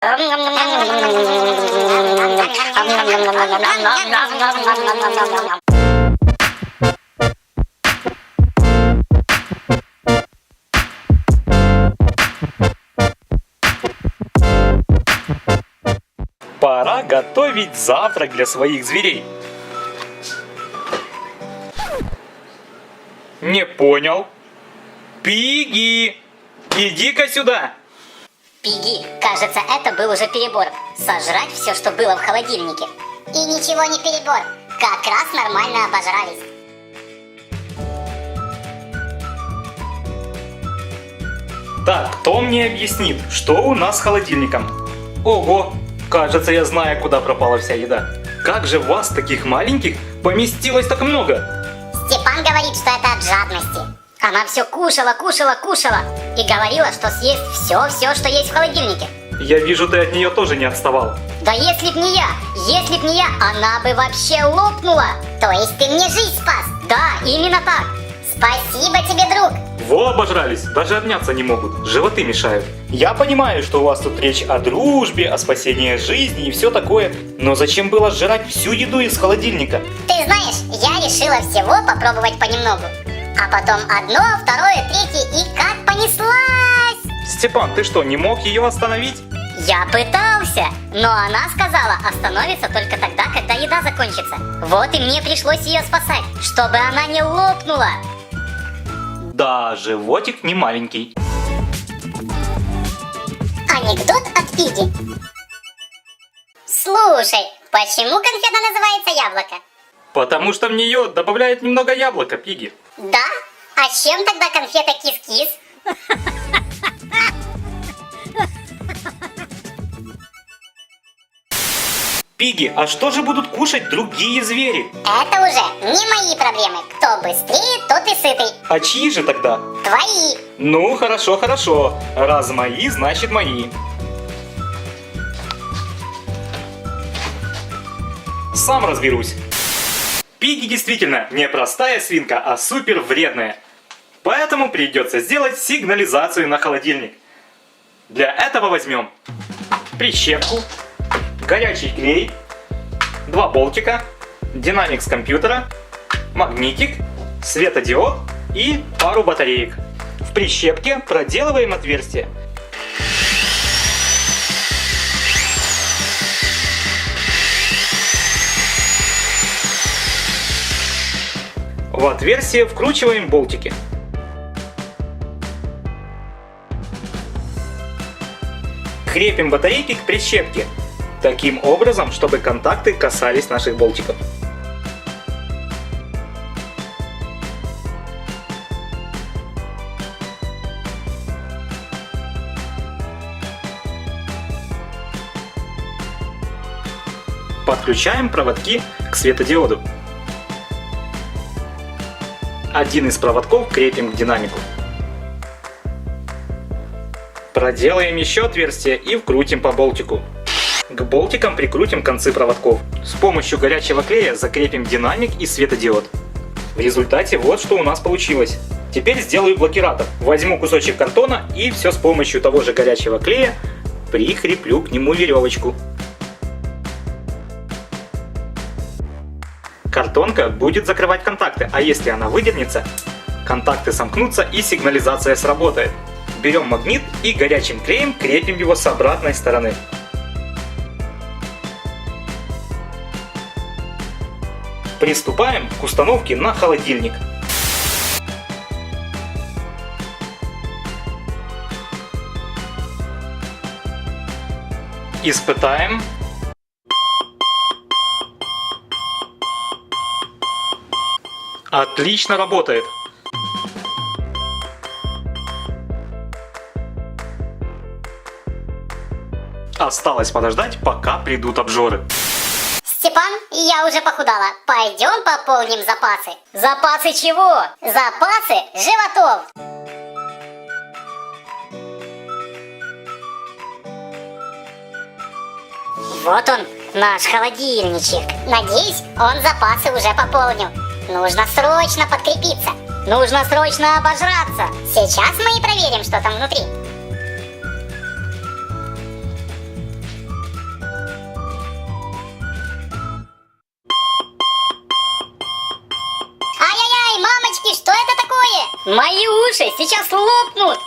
Пора готовить завтрак для своих зверей. Не понял. Пиги, иди-ка сюда. Пиги, кажется, это был уже перебор. Сожрать все, что было в холодильнике. И ничего не перебор. Как раз нормально обожрались. Так, кто мне объяснит, что у нас с холодильником? Ого, кажется, я знаю, куда пропала вся еда. Как же вас, таких маленьких, поместилось так много? Степан говорит, что это от жадности. Она все кушала и говорила, что съест все, что есть в холодильнике. Я вижу, ты от нее тоже не отставал. Да если б не я, она бы вообще лопнула. То есть ты мне жизнь спас? Да, именно так. Спасибо тебе, друг. Во, обожрались, даже обняться не могут, животы мешают. Я понимаю, что у вас тут речь о дружбе, о спасении жизни и все такое, но зачем было сжирать всю еду из холодильника? Ты знаешь, я решила всего попробовать понемногу. А потом одно, второе, третье и как понеслась! Степан, ты что, не мог ее остановить? Я пытался, но она сказала остановиться только тогда, когда еда закончится. Вот и мне пришлось ее спасать, чтобы она не лопнула. Да, животик не маленький. Анекдот от Пиги. Слушай, почему конфета называется яблоко? Потому что в нее добавляют немного яблока, Пиги. Да? А чем тогда конфета кис-кис? Пиги, а что же будут кушать другие звери? Это уже не мои проблемы. Кто быстрее, тот и сытый. А чьи же тогда? Твои. Ну, хорошо. Раз мои, значит мои. Сам разберусь. Пиги действительно не простая свинка, а супер вредная. Поэтому придется сделать сигнализацию на холодильник. Для этого возьмем прищепку, горячий клей, 2 болтика, динамик с компьютера, магнитик, светодиод и пару батареек. В прищепке проделываем отверстие. В отверстие вкручиваем болтики. Крепим батарейки к прищепке, таким образом, чтобы контакты касались наших болтиков. Подключаем проводки к светодиоду. Один из проводков крепим к динамику. Проделаем еще отверстие и вкрутим по болтику. К болтикам прикрутим концы проводков. С помощью горячего клея закрепим динамик и светодиод. В результате вот что у нас получилось. Теперь сделаю блокиратор. Возьму кусочек картона и все с помощью того же горячего клея прикреплю к нему веревочку. Картонка будет закрывать контакты, а если она выдернется, контакты сомкнутся и сигнализация сработает. Берем магнит и горячим клеем крепим его с обратной стороны. Приступаем к установке на холодильник. Испытаем. Отлично работает. Осталось подождать, пока придут обжоры. Степан, я уже похудала. Пойдем пополним запасы. Запасы чего? Запасы животов. Вот он, наш холодильничек. Надеюсь, он запасы уже пополнил. Нужно срочно подкрепиться. Нужно срочно обожраться. Сейчас мы и проверим, что там внутри. Мои уши сейчас лопнут.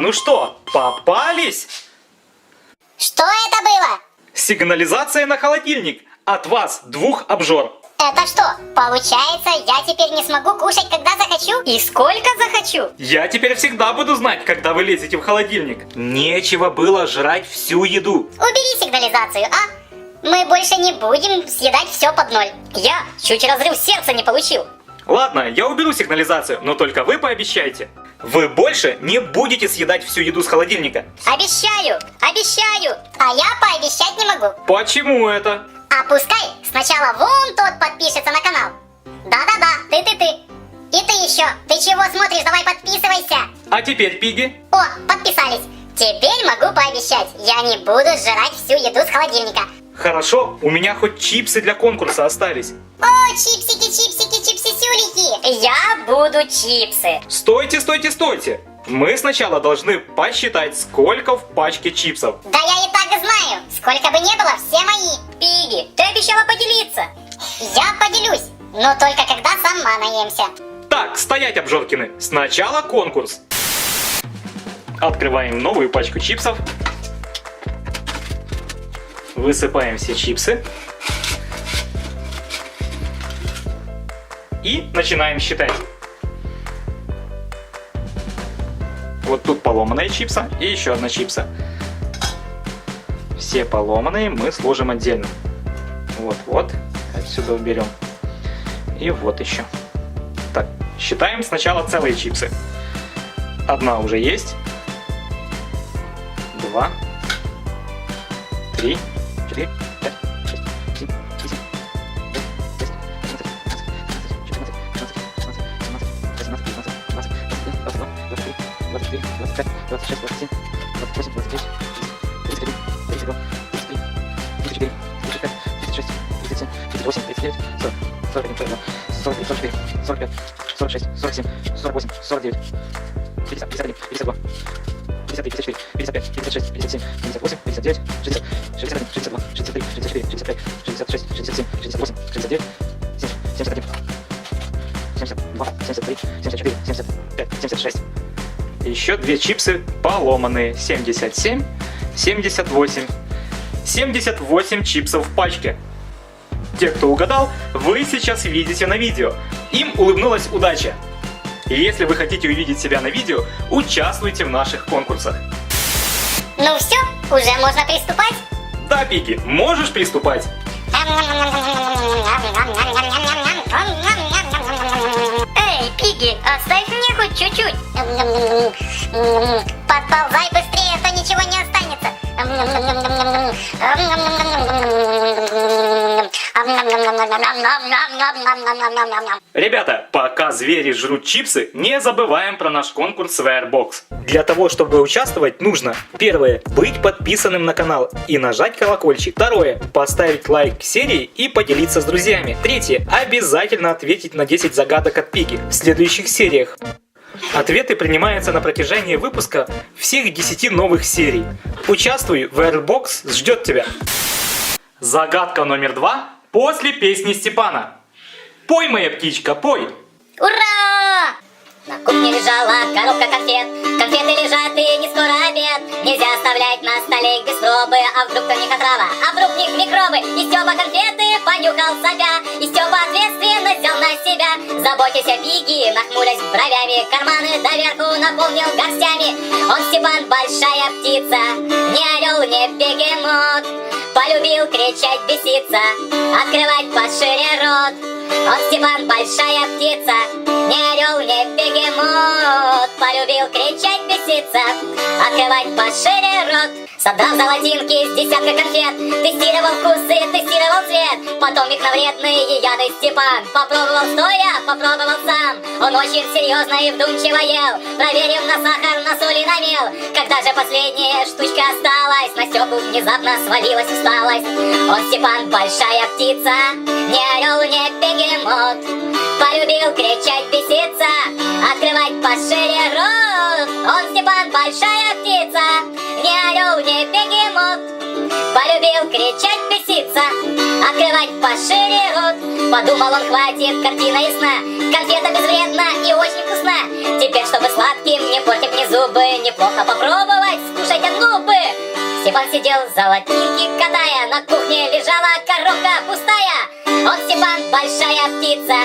Ну что, попались? Что это было? Сигнализация на холодильник. От вас двух обжор. Это что, получается, я теперь не смогу кушать, когда захочу? И сколько захочу? Я теперь всегда буду знать, когда вы лезете в холодильник. Нечего было жрать всю еду. Убери сигнализацию, а? Мы больше не будем съедать все под ноль. Я чуть разрыв сердца не получил. Ладно, я уберу сигнализацию, но только вы пообещайте. Вы больше не будете съедать всю еду с холодильника. Обещаю, обещаю. А я пообещать не могу. Почему это? А пускай сначала вон тот подпишется на канал. Да-да-да, ты. И ты еще. Ты чего смотришь? Давай подписывайся. А теперь, Пиги? О, подписались. Теперь могу пообещать, я не буду жрать всю еду с холодильника. Хорошо, у меня хоть чипсы для конкурса остались. О, чипсики-сюлики. Я буду чипсы. Стойте. Мы сначала должны посчитать, сколько в пачке чипсов. Да я и так знаю. Сколько бы ни было, все мои. Пиги, ты обещала поделиться. Я поделюсь, но только когда сама наемся. Так, стоять, Обжоркины. Сначала конкурс. Открываем новую пачку чипсов. Высыпаем все чипсы. И начинаем считать. Вот тут поломанная чипса и еще одна чипса. Все поломанные мы сложим отдельно. Вот. Отсюда уберем. И вот еще. Так, считаем сначала целые чипсы. Одна уже есть. 2, 3, 4, 5, 6, 7, 8, 9, 10, 11, 12, 13, 14, 15, 16, 17, 18, 19, 20, 21, 22, 23, 24, 25, 26, 27, 28, 29, 30, 31, 32, 33, 34, 35, 36, 37, 38, 39, 40, 41, 42, 43, 44, 45, 46, 47, 48, 49, 50, 51, 52, 53, 54, 55, 56, 57, 58, 59, 60, 61, 62, 63, 64, 65, 66, 67, 68, 69, 70, 71, 72, 73, 74, 75, 76. Еще две чипсы поломанные. 77, 78. 78 чипсов в пачке. Те, кто угадал, вы сейчас видите на видео. Им улыбнулась удача. И если вы хотите увидеть себя на видео, участвуйте в наших конкурсах. Ну все, уже можно приступать? Да, Пики, можешь приступать. Эй, Пиги, оставь мне хоть чуть-чуть. Подползай быстрее, а то ничего не останется. Ребята, пока звери жрут чипсы, не забываем про наш конкурс Swearbox. Для того, чтобы участвовать, нужно: первое, быть подписанным на канал и нажать колокольчик. Второе, поставить лайк серии и поделиться с друзьями. Третье, обязательно ответить на 10 загадок от Пиги в следующих сериях. Ответы принимаются на протяжении выпуска всех 10 новых серий. Участвуй, Swearbox ждет тебя. Загадка номер 2 после песни Степана. Пой, моя птичка, пой! Ура! На кухне лежала коробка конфет. Конфеты лежат и не скоро обед. Нельзя оставлять на столе их без пробы. А вдруг в них отрава, а вдруг в них микробы. И Степа конфеты понюхал сопя. И Степа ответственность взял на себя. Заботясь о Пиги, нахмурясь бровями. Карманы доверху наполнил горстями. Он, Степан, большая птица, не орел, не бегемот. Полюбил кричать, беситься, открывать пошире рот. Он, Степан, большая птица, не орел, не бегемот. Полюбил кричать, беситься, открывать пошире рот. Содрав золотинки с десятка конфет, тестировал вкусы, тестировал цвет. Потом их на вредные яды Степан попробовал стоя, попробовал сам. Он очень серьезно и вдумчиво ел, проверив на сахар, на соль и на мел. Когда же последняя штучка осталась, на Степу внезапно свалилась усталость. Он, Степан, большая птица, не орел, не бегемот. Полюбил кричать, беситься, открывать пошире рот. Он, Степан, большая птица, не орел, не бегемот. Полюбил кричать, беситься, открывать пошире рот. Подумал он, хватит, картина ясна, конфета безвредна и очень вкусна. Теперь, чтобы сладким не портить мне зубы, неплохо попробовать скушать одну бы. Степан сидел, золотинки катая, на кухне лежала коробка пустая. Он, Степан, большая птица,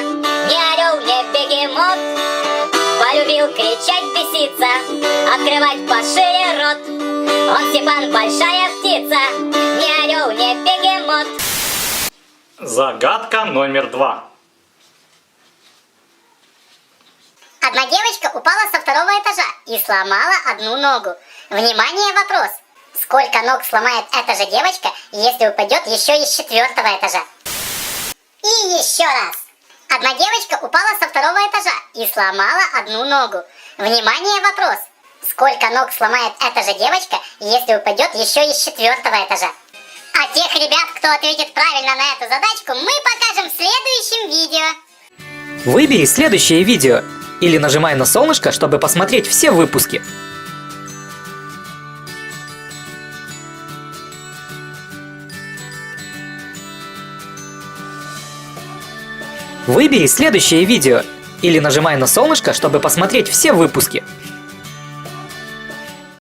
не орел, не бегемот, полюбил кричать, беситься, открывать пошире рот. Он, Степан, большая птица, не орел, не бегемот. Загадка номер 2. Одна девочка упала со второго этажа и сломала одну ногу. Внимание, вопрос. Сколько ног сломает эта же девочка, если упадет еще из 4-го этажа? И еще раз. Одна девочка упала со второго этажа и сломала одну ногу. Внимание, вопрос. Сколько ног сломает эта же девочка, если упадет еще из 4-го этажа? А тех ребят, кто ответит правильно на эту задачку, мы покажем в следующем видео. Выбери следующее видео или нажимай на солнышко, чтобы посмотреть все выпуски. Выбери следующее видео или нажимай на солнышко, чтобы посмотреть все выпуски.